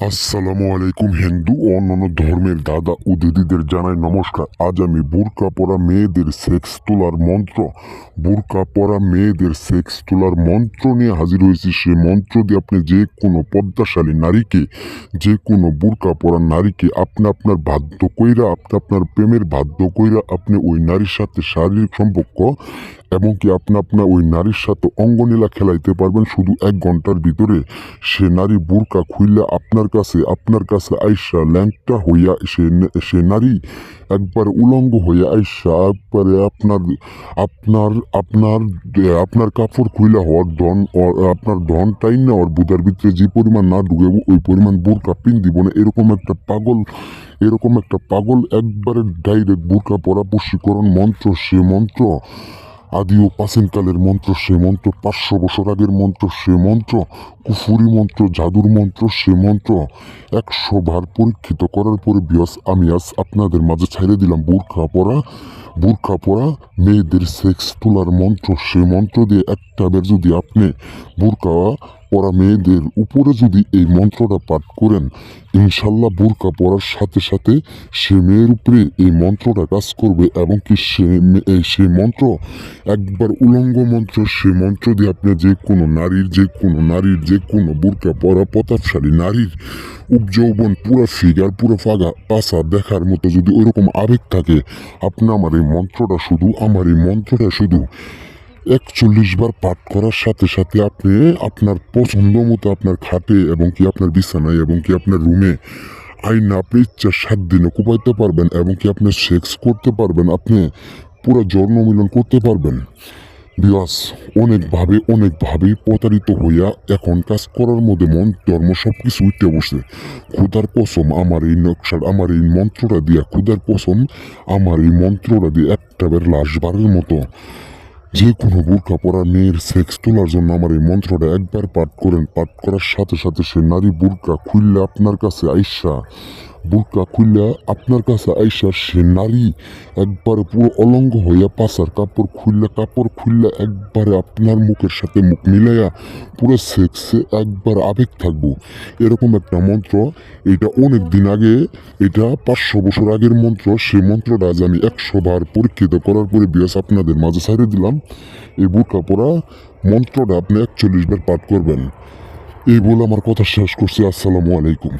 আসসালামু আলাইকুম। হিন্দু ও অন্যান্য ধর্মের দাদা ও দিদিদের জানাই নমস্কার। আজ আমি বোরকা পরা মেয়েদের সেক্স তোলার মন্ত্র নিয়ে হাজির হয়েছি। সে মন্ত্র দিয়ে আপনি যে কোনো পদ্মাশালী নারীকে, যে কোনো বোরকা পরা নারীকে আপনি আপনার আপনার প্রেমের বাধ্য কইরা আপনি ওই নারীর সাথে শারীরিক সম্পর্ক এবং কি আপনার ওই নারীর সাথে অঙ্গনীলা খেলাইতে পারবেন শুধু 1 ঘন্টার ভিতরে। সে নারী বোরকা খুইলা আপনার কাছে আইসা ল্যাংটা হইয়া সে নারী একবার উলঙ্গ হইয়া আইসা একবারে আপনার আপনার আপনার কাপড় খুইলা হওয়ার আপনার টাইম না ওর বুধার ভিতরে যে পরিমাণ না ঢুকে ওই পরিমাণ বোরকা পিন দিব না। এরকম একটা পাগল একবারে ডাইরেক্ট বোরকা পরা বশীকরণ মন্ত্র। সে মন্ত্র আদি ও প্রাচীনকালের মন্ত্র। সে মন্ত্র 500 বছর আগের মন্ত্র। সে মন্ত্র কুফুরি মন্ত্র, জাদুর মন্ত্র। সে মন্ত্র 100 বার পরীক্ষিত করার পরে আমি আজ আপনাদের মাঝে ছাইড়ে দিলাম বোরকা পরা মেয়েদের সেক্স তোলার মন্ত্র। সে মন্ত্র দিয়ে একটা বার যদি আপনি বোরকা পরা মেয়েদের উপরে যদি এই মন্ত্রটা পাঠ করেন, ইনশাল্লাহ বোরকা পরার সাথে সাথে সে মেয়ের উপরে এই মন্ত্রটা কাজ করবে এবং কি সে মন্ত্র একবার উলঙ্গ মন্ত্র। সে মন্ত্র দিয়ে আপনি যে কোনো বোরকা পরা প্রতাপশালী নারীর উপযৌবন, পুরো ফিগার, পুরো পাশা দেখার মতো যদি ওইরকম আবেগ থাকে, আপনি আমার এই মন্ত্রটা শুধু 41 বার পাঠ করার সাথে সাথে আপনি আপনার পছন্দ মতো আপনার খাটে এবং কি আপনার বিছানায় এবং কি আপনার রুমে আইনা আপনি ইচ্ছা 7 দিনে কুপাইতে পারবেন এবং কি আপনি সেক্স করতে পারবেন। আপনি পুরো যৌন মিলন করতে পারবেন। বিয়াস অনেকভাবেই প্রতারিত হইয়া এখন কাজ করার মধ্যে মন ধর্ম সবকিছু উঠতে বসে। খুদার কসম আমার এই মন্ত্রটা দিয়া একটা বার লাশবারের মতো যে কোনো বোরকা পরা মেয়ের সেক্স তোলার জন্য আমার এই মন্ত্রটা একবার পাঠ করেন। পাঠ করার সাথে সাথে সে নারী বোরকা খুললে আপনার কাছে আইসা সে নারী একবারে পুরো অলঙ্গ হইয়া পাশার কাপড় খুললে একবারে আপনার মুখের সাথে মুখ মিলাইয়া পুরো সেক্সে একবার আবেগ থাকবো। এরকম একটা মন্ত্র। এটা অনেক দিন আগে, এটা 500 বছর আগের মন্ত্র। সে মন্ত্রটা আজ আমি 100 বার পরীক্ষিত করার পরে আপনাদের মাঝে ছাড়িয়ে দিলাম। এই বোরকা পরা মন্ত্রটা আপনি 41 বার পাঠ করবেন। এই বলে আমার কথা শেষ করছি। আসসালামু আলাইকুম।